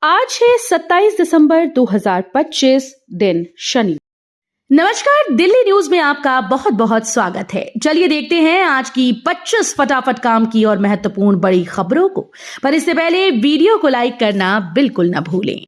आज है 27 दिसंबर 2025 दिन शनि। नमस्कार, दिल्ली न्यूज में आपका बहुत बहुत स्वागत है। चलिए देखते हैं आज की 25 फटाफट काम की और महत्वपूर्ण बड़ी खबरों को। पर इससे पहले वीडियो को लाइक करना बिल्कुल न भूलें।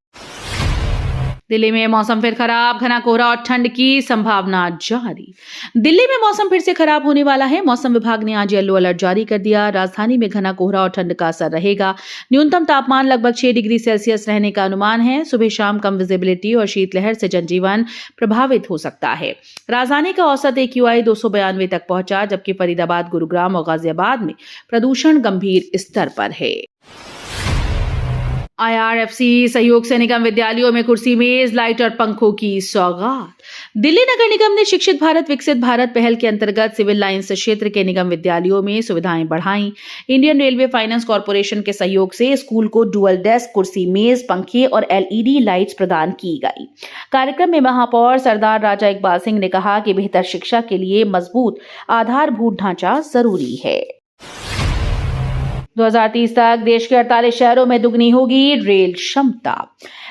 दिल्ली में मौसम फिर खराब, घना कोहरा और ठंड की संभावना जारी। दिल्ली में मौसम फिर से खराब होने वाला है। मौसम विभाग ने आज येलो अलर्ट जारी कर दिया। राजधानी में घना कोहरा और ठंड का असर रहेगा। न्यूनतम तापमान लगभग 6 डिग्री सेल्सियस रहने का अनुमान है। सुबह शाम कम विजिबिलिटी और शीतलहर से जनजीवन प्रभावित हो सकता है। राजधानी का औसत AQI 292 तक पहुंचा, जबकि फरीदाबाद, गुरुग्राम और गाजियाबाद में प्रदूषण गंभीर स्तर पर है। IRFC सहयोग से निगम विद्यालयों में कुर्सी मेज, लाइट और पंखों की सौगात। दिल्ली नगर निगम ने शिक्षित भारत विकसित भारत पहल के अंतर्गत सिविल लाइंस क्षेत्र के निगम विद्यालयों में सुविधाएं बढ़ाई। इंडियन रेलवे फाइनेंस कॉर्पोरेशन के सहयोग से स्कूल को डुअल डेस्क, कुर्सी मेज, पंखे और LED लाइट्स प्रदान की गई। कार्यक्रम में महापौर सरदार राजा इकबाल सिंह ने कहा कि बेहतर शिक्षा के लिए मजबूत आधारभूत ढांचा जरूरी है। 2030 तक देश के 48 शहरों में दुगनी होगी रेल क्षमता।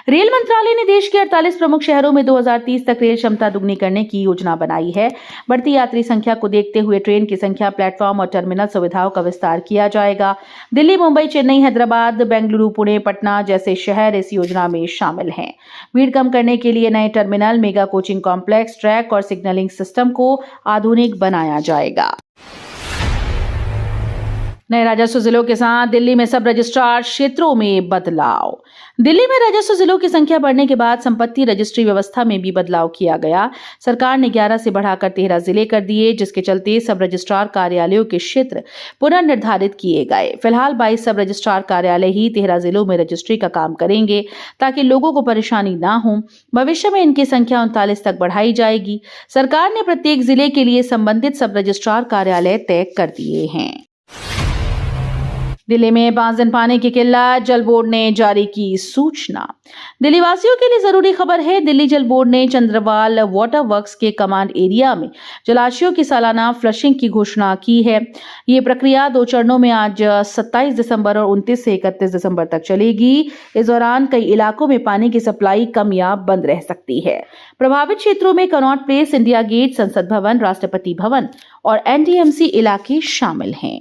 रेल मंत्रालय ने देश के 48 प्रमुख शहरों में 2030 तक रेल क्षमता दुगनी करने की योजना बनाई है। बढ़ती यात्री संख्या को देखते हुए ट्रेन की संख्या, प्लेटफॉर्म और टर्मिनल सुविधाओं का विस्तार किया जाएगा। दिल्ली, मुंबई, चेन्नई, हैदराबाद, बेंगलुरु, पुणे, पटना जैसे शहर इस योजना में शामिल हैं। भीड़ कम करने के लिए नए terminal, mega coaching complex, track और सिग्नलिंग सिस्टम को आधुनिक बनाया जाएगा। नए राजस्व जिलों के साथ दिल्ली में सब रजिस्ट्रार क्षेत्रों में बदलाव। दिल्ली में राजस्व जिलों की संख्या बढ़ने के बाद संपत्ति रजिस्ट्री व्यवस्था में भी बदलाव किया गया। सरकार ने 11 से बढ़ाकर 13 जिले कर दिए, जिसके चलते सब रजिस्ट्रार कार्यालयों के क्षेत्र पुनर्निर्धारित किए गए। फिलहाल 22 सब रजिस्ट्रार कार्यालय ही 13 जिलों में रजिस्ट्री का काम करेंगे, ताकि लोगों को परेशानी ना हो। भविष्य में इनकी संख्या 39 तक बढ़ाई जाएगी। सरकार ने प्रत्येक जिले के लिए संबंधित सब रजिस्ट्रार कार्यालय तय कर दिए हैं। दिल्ली में 5 दिन पानी की किल्लत, जल बोर्ड ने जारी की सूचना। दिल्ली वासियों के लिए जरूरी खबर है। दिल्ली जल बोर्ड ने चंद्रवाल वाटर वर्क्स के कमांड एरिया में जलाशयों की सालाना फ्लशिंग की घोषणा की है। ये प्रक्रिया 2 चरणों में आज 27 दिसंबर और 29 से 31 दिसंबर तक चलेगी। इस दौरान कई इलाकों में पानी की सप्लाई कम या बंद रह सकती है। प्रभावित क्षेत्रों में कनॉट प्लेस, इंडिया गेट, संसद भवन, राष्ट्रपति भवन और NDMC इलाके शामिल हैं।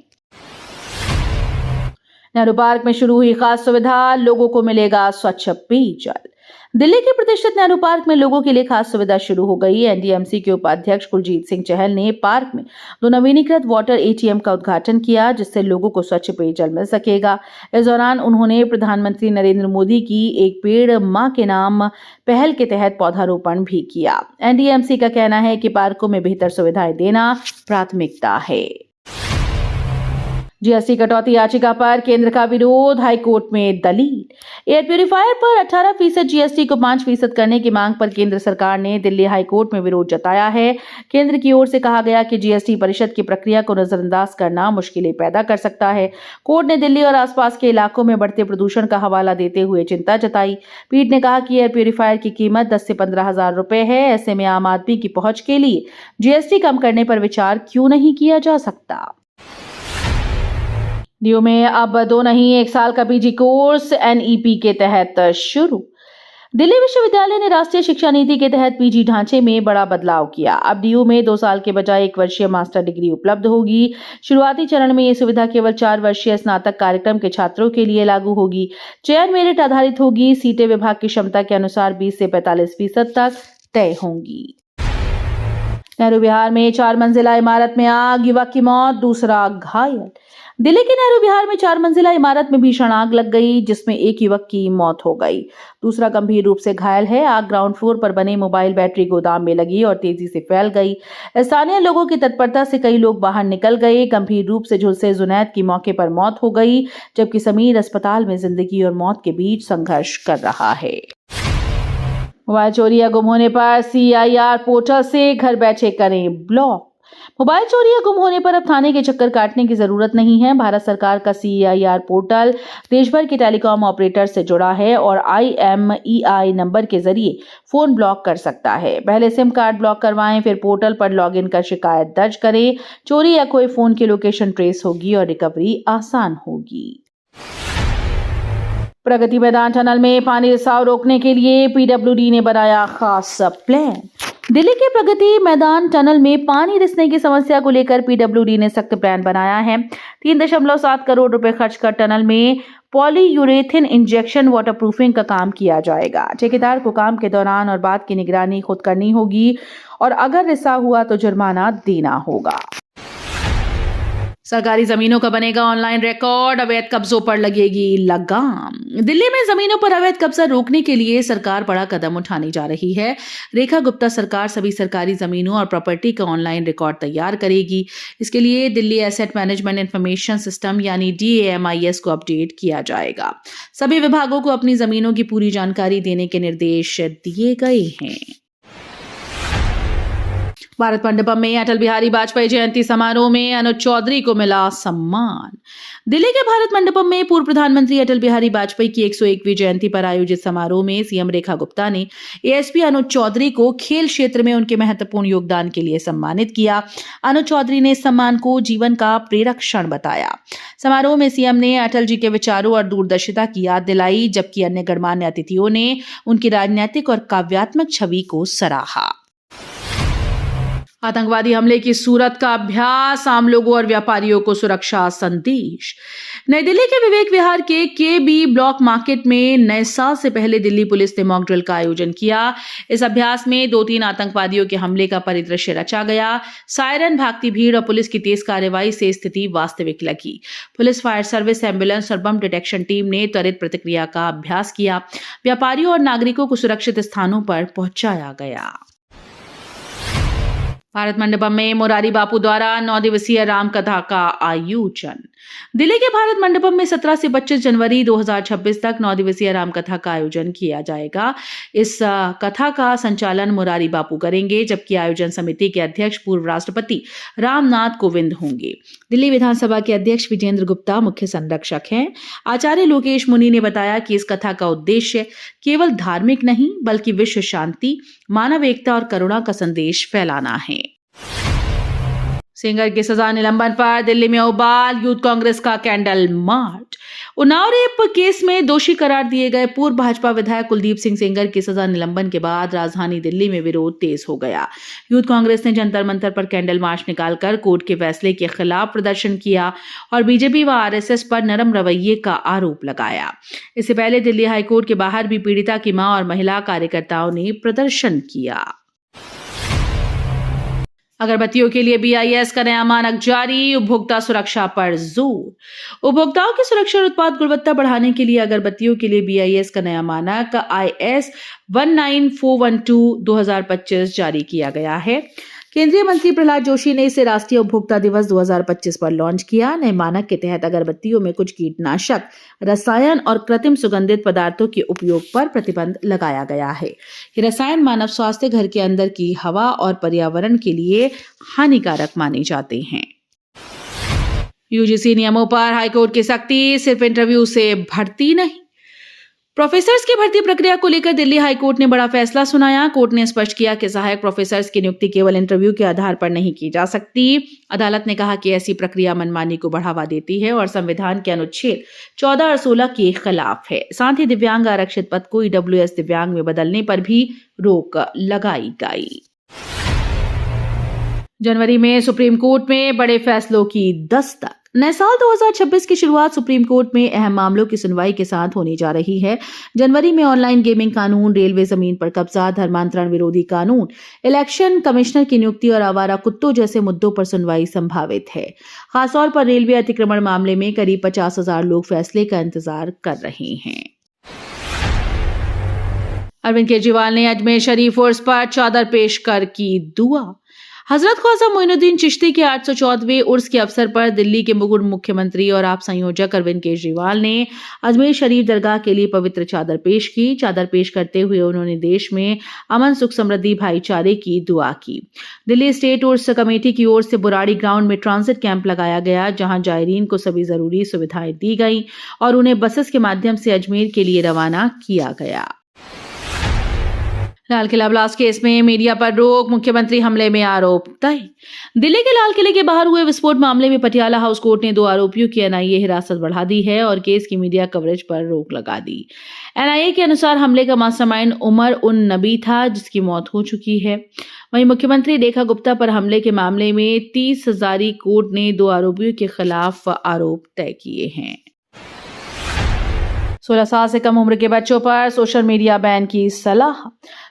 नेहरू पार्क में शुरू हुई खास सुविधा, लोगों को मिलेगा स्वच्छ पेयजल। दिल्ली के प्रतिष्ठित नेहरू पार्क में लोगों के लिए खास सुविधा शुरू हो गई। NDMC के उपाध्यक्ष कुलजीत सिंह चहल ने पार्क में 2 नवीनीकृत वाटर ATM का उद्घाटन किया, जिससे लोगों को स्वच्छ पेयजल मिल सकेगा। इस दौरान उन्होंने प्रधानमंत्री नरेंद्र मोदी की एक पेड़ मां के नाम पहल के तहत पौधारोपण भी किया। NDMC का कहना है कि पार्कों में बेहतर सुविधाएं देना प्राथमिकता है। GST कटौती याचिका पर केंद्र का विरोध, हाईकोर्ट में दलील। एयर प्यूरिफायर पर 18% GST को 5% करने की मांग पर केंद्र सरकार ने दिल्ली हाईकोर्ट में विरोध जताया है। केंद्र की ओर से कहा गया कि GST परिषद की प्रक्रिया को नजरअंदाज करना मुश्किलें पैदा कर सकता है। कोर्ट ने दिल्ली और आसपास के इलाकों में बढ़ते प्रदूषण का हवाला देते हुए चिंता जताई। पीठ ने कहा कि एयर प्यूरिफायर की कीमत 10 से 15 हजार रुपए है। ऐसे में आम आदमी की पहुंच के लिए GST कम करने पर विचार क्यों नहीं किया जा सकता। DU में अब 2 नहीं 1 साल का PG कोर्स NEP के तहत शुरू। दिल्ली विश्वविद्यालय ने राष्ट्रीय शिक्षा नीति के तहत PG ढांचे में बड़ा बदलाव किया। अब DU में 2 साल के बजाय 1 वर्षीय मास्टर डिग्री उपलब्ध होगी। शुरुआती चरण में ये सुविधा केवल 4 वर्षीय स्नातक कार्यक्रम के छात्रों के लिए लागू होगी। चयन मेरिट आधारित होगी। सीटें विभाग की क्षमता के अनुसार 20 से 45% तक तय होंगी। नेहरू विहार में 4 मंजिला इमारत में आग, युवक की मौत, दूसरा घायल। दिल्ली के नेहरू विहार में 4 मंजिला इमारत में भीषण आग लग गई, जिसमें एक युवक की मौत हो गई, दूसरा गंभीर रूप से घायल है। आग ग्राउंड फ्लोर पर बने मोबाइल बैटरी गोदाम में लगी और तेजी से फैल गई। स्थानीय लोगों की तत्परता से कई लोग बाहर निकल गए। गंभीर रूप से झुलसे जुनैद की मौके पर मौत हो गई, जबकि समीर अस्पताल में जिंदगी और मौत के बीच संघर्ष कर रहा है। मोबाइल चोरी या गुम होने पर CIR पोर्टल से घर बैठे करें ब्लॉक। मोबाइल चोरी या गुम होने पर अब थाने के चक्कर काटने की जरूरत नहीं है। भारत सरकार का CIR पोर्टल देश भर के टेलीकॉम ऑपरेटर से जुड़ा है और IMEI नंबर के जरिए फोन ब्लॉक कर सकता है। पहले सिम कार्ड ब्लॉक करवाएं, फिर पोर्टल पर लॉगिन कर शिकायत दर्ज करें। चोरी या खोए फोन की लोकेशन ट्रेस होगी और रिकवरी आसान होगी। प्रगति मैदान टनल में पानी रिसाव रोकने के लिए पीडब्ल्यूडी ने बनाया खास प्लान। दिल्ली के प्रगति मैदान टनल में पानी रिसने की समस्या को लेकर पीडब्ल्यूडी ने सख्त प्लान बनाया है। 3.7 करोड़ रुपए खर्च कर टनल में पॉलीयूरेथिन इंजेक्शन वाटरप्रूफिंग का काम किया जाएगा। ठेकेदार को काम के दौरान और बाद की निगरानी खुद करनी होगी और अगर रिसाव हुआ तो जुर्माना देना होगा। सरकारी जमीनों का बनेगा ऑनलाइन रिकॉर्ड, अवैध कब्जों पर लगेगी लगाम। दिल्ली में जमीनों पर अवैध कब्जा रोकने के लिए सरकार बड़ा कदम उठाने जा रही है। रेखा गुप्ता सरकार सभी सरकारी जमीनों और प्रॉपर्टी का ऑनलाइन रिकॉर्ड तैयार करेगी। इसके लिए Delhi asset management information system यानी DAMIS को अपडेट किया जाएगा। सभी विभागों को अपनी जमीनों की पूरी जानकारी देने के निर्देश दिए गए हैं। भारत मंडपम में अटल बिहारी वाजपेयी जयंती समारोह में अनुज चौधरी को मिला सम्मान। दिल्ली के भारत मंडपम में पूर्व प्रधानमंत्री अटल बिहारी वाजपेयी की 101वीं जयंती पर आयोजित समारोह में सीएम रेखा गुप्ता ने ASP अनुज चौधरी को खेल क्षेत्र में उनके महत्वपूर्ण योगदान के लिए सम्मानित किया। अनुज चौधरी ने इस सम्मान को जीवन का प्रेरक क्षण बताया। समारोह में सीएम ने अटल जी के विचारों और दूरदर्शिता की याद दिलाई, जबकि अन्य गणमान्य अतिथियों ने उनकी राजनीतिक और काव्यात्मक छवि को सराहा। आतंकवादी हमले की सूरत का अभ्यास, आम लोगों और व्यापारियों को सुरक्षा संदेश। नई दिल्ली के विवेक विहार के KB ब्लॉक मार्केट में नए साल से पहले दिल्ली पुलिस ने मॉक ड्रिल का आयोजन किया। इस अभ्यास में 2-3 आतंकवादियों के हमले का परिदृश्य रचा गया। सायरन, भागती भीड़ और पुलिस की तेज कार्रवाई से स्थिति वास्तविक लगी। पुलिस, फायर सर्विस, एम्बुलेंस और बम डिटेक्शन टीम ने त्वरित प्रतिक्रिया का अभ्यास किया। व्यापारियों और नागरिकों को सुरक्षित स्थानों पर पहुंचाया गया। भारत मंडपम में मोरारी बापू द्वारा 9 दिवसीय राम कथा का आयोजन। दिल्ली के भारत मंडपम में 17 से 25 जनवरी 2026 तक 9 दिवसीय राम कथा का आयोजन किया जाएगा। इस कथा का संचालन मोरारी बापू करेंगे, जबकि आयोजन समिति के अध्यक्ष पूर्व राष्ट्रपति रामनाथ कोविंद होंगे। दिल्ली विधानसभा के अध्यक्ष विजेंद्र गुप्ता मुख्य संरक्षक हैं। आचार्य लोकेश मुनि ने बताया कि इस कथा का उद्देश्य केवल धार्मिक नहीं बल्कि विश्व शांति, मानव एकता और करुणा का संदेश फैलाना है। सिंगर की सजा निलंबन पर दिल्ली में उबाल, यूथ कांग्रेस का candle march. Unnao rape case में दोषी करार दिए गए पूर्व भाजपा विधायक कुलदीप सिंह सेंगर की सजा निलंबन के बाद राजधानी दिल्ली में विरोध तेज हो गया। यूथ कांग्रेस ने जंतर मंतर पर कैंडल मार्च निकालकर कोर्ट के फैसले के खिलाफ प्रदर्शन किया और बीजेपी व RSS पर नरम रवैये का आरोप लगाया। इससे पहले दिल्ली हाईकोर्ट के बाहर भी पीड़िता की मां और महिला कार्यकर्ताओं ने प्रदर्शन किया। अगरबत्तियों के लिए BIS का नया मानक जारी, उपभोक्ता सुरक्षा पर जोर। उपभोक्ताओं की सुरक्षा और उत्पाद गुणवत्ता बढ़ाने के लिए अगरबत्तियों के लिए BIS का नया मानक IS 19412/2025 जारी किया गया है। केंद्रीय मंत्री प्रहलाद जोशी ने इसे राष्ट्रीय उपभोक्ता दिवस 2025 पर लॉन्च किया। नए मानक के तहत अगरबत्तियों में कुछ कीटनाशक, रसायन और कृत्रिम सुगंधित पदार्थों के उपयोग पर प्रतिबंध लगाया गया है। ये रसायन मानव स्वास्थ्य, घर के अंदर की हवा और पर्यावरण के लिए हानिकारक माने जाते हैं। UGC नियमों पर हाईकोर्ट की सख्ती, सिर्फ इंटरव्यू से भर्ती नहीं। प्रोफेसर्स की भर्ती प्रक्रिया को लेकर दिल्ली हाईकोर्ट ने बड़ा फैसला सुनाया। कोर्ट ने स्पष्ट किया कि सहायक प्रोफेसर्स की नियुक्ति केवल इंटरव्यू के आधार पर नहीं की जा सकती। अदालत ने कहा कि ऐसी प्रक्रिया मनमानी को बढ़ावा देती है और संविधान के अनुच्छेद 14 और 16 के खिलाफ है। साथ ही दिव्यांग आरक्षित पद को EWS दिव्यांग में बदलने पर भी रोक लगाई गई। जनवरी में सुप्रीम कोर्ट में बड़े फैसलों की दस्तक। नए साल 2026 की शुरुआत सुप्रीम कोर्ट में अहम मामलों की सुनवाई के साथ होने जा रही है। जनवरी में ऑनलाइन गेमिंग कानून, रेलवे जमीन पर कब्जा, धर्मांतरण विरोधी कानून, इलेक्शन कमिश्नर की नियुक्ति और आवारा कुत्तों जैसे मुद्दों पर सुनवाई संभावित है। खासतौर पर रेलवे अतिक्रमण मामले में करीब 50,000 लोग फैसले का इंतजार कर रहे हैं। अरविंद केजरीवाल ने अजमेर शरीफ उर्स पर चादर पेश कर की दुआ। हजरत ख्वाजा मोइनुद्दीन चिश्ती के 814वें उर्स के अवसर पर दिल्ली के पूर्व मुख्यमंत्री और आप संयोजक अरविंद केजरीवाल ने अजमेर शरीफ दरगाह के लिए पवित्र चादर पेश की। चादर पेश करते हुए उन्होंने देश में अमन, सुख, समृद्धि, भाईचारे की दुआ की। दिल्ली स्टेट उर्स कमेटी की ओर से बुराड़ी ग्राउंड में ट्रांजिट कैंप लगाया गया, जहां जायरीन को सभी जरूरी सुविधाएं दी गई और उन्हें बसेस के माध्यम से अजमेर के लिए रवाना किया गया। लाल किला ब्लास्ट केस में मीडिया पर रोक, मुख्यमंत्री हमले में आरोप तय। दिल्ली के लाल किले के बाहर हुए विस्फोट मामले में पटियाला हाउस कोर्ट ने 2 आरोपियों की एनआईए हिरासत बढ़ा दी है और केस की मीडिया कवरेज पर रोक लगा दी। एनआईए के अनुसार हमले का मास्टरमाइंड उमर उन नबी था, जिसकी मौत हो चुकी है। वहीं मुख्यमंत्री रेखा गुप्ता पर हमले के मामले में 30 हजारी कोर्ट ने 2 आरोपियों के खिलाफ आरोप तय किए हैं। 16 साल से कम उम्र के बच्चों पर सोशल मीडिया बैन की सलाह।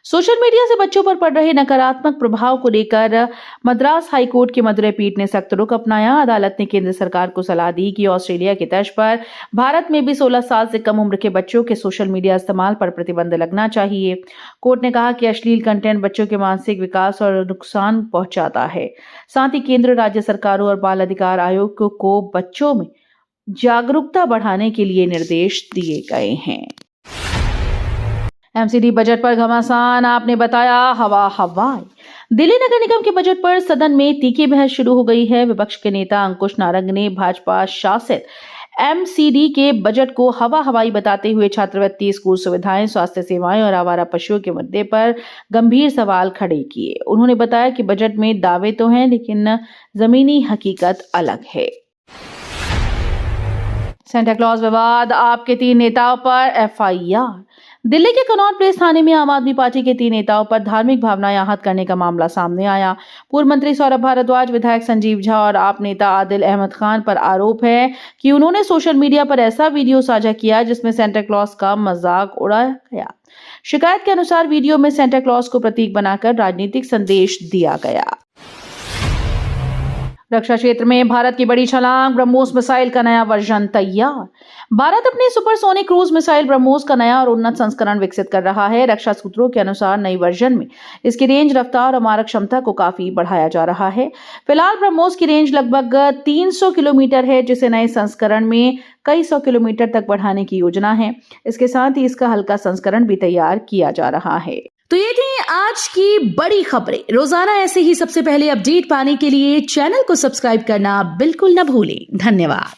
सोशल मीडिया से बच्चों पर पड़ रहे नकारात्मक प्रभाव को लेकर मद्रास हाईकोर्ट की मदुरै पीठ ने सख्त रुख अपनाया। अदालत ने केंद्र सरकार को सलाह दी कि ऑस्ट्रेलिया की तर्ज पर भारत में भी 16 साल से कम उम्र के बच्चों के सोशल मीडिया इस्तेमाल पर प्रतिबंध लगना चाहिए। कोर्ट ने कहा कि अश्लील कंटेंट बच्चों के मानसिक विकास और नुकसान पहुंचाता है। साथ ही केंद्र, राज्य सरकारों और बाल अधिकार आयोग को बच्चों में जागरूकता बढ़ाने के लिए निर्देश दिए गए हैं। एमसीडी बजट पर घमासान, आपने बताया हवा हवाई। दिल्ली नगर निगम के बजट पर सदन में तीखी बहस शुरू हो गई है। विपक्ष के नेता अंकुश नारंग ने भाजपा शासित एमसीडी के बजट को हवा हवाई बताते हुए छात्रवृत्ति, स्कूल सुविधाएं, स्वास्थ्य सेवाएं और आवारा पशुओं के मुद्दे पर गंभीर सवाल खड़े किए। उन्होंने बताया कि बजट में दावे तो हैं, लेकिन जमीनी हकीकत अलग है। सेंटा क्लॉज विवाद, आपके 3 नेताओं पर एफआईआर। दिल्ली के कनॉट प्लेस थाने में आम आदमी पार्टी के 3 नेताओं पर धार्मिक भावनाएं आहत करने का मामला सामने आया। पूर्व मंत्री सौरभ भारद्वाज, विधायक संजीव झा और आप नेता आदिल अहमद खान पर आरोप है कि उन्होंने सोशल मीडिया पर ऐसा वीडियो साझा किया जिसमें सेंटा क्लॉज का मजाक उड़ाया गया। शिकायत के अनुसार वीडियो में सेंटा क्लॉज को प्रतीक बनाकर राजनीतिक संदेश दिया गया। रक्षा क्षेत्र में भारत की बड़ी छलांग, ब्रह्मोस मिसाइल का नया वर्जन तैयार। भारत अपने सुपरसोनिक क्रूज मिसाइल ब्रह्मोस का नया और उन्नत संस्करण विकसित कर रहा है। रक्षा सूत्रों के अनुसार नई वर्जन में इसकी रेंज, रफ्तार और मारक क्षमता को काफी बढ़ाया जा रहा है। फिलहाल ब्रह्मोस की रेंज लगभग 300 किलोमीटर है, जिसे नए संस्करण में कई 100 किलोमीटर तक बढ़ाने की योजना है। इसके साथ ही इसका हल्का संस्करण भी तैयार किया जा रहा है। तो ये थी आज की बड़ी खबरें। रोजाना ऐसे ही सबसे पहले अपडेट पाने के लिए चैनल को सब्सक्राइब करना बिल्कुल न भूलें। धन्यवाद।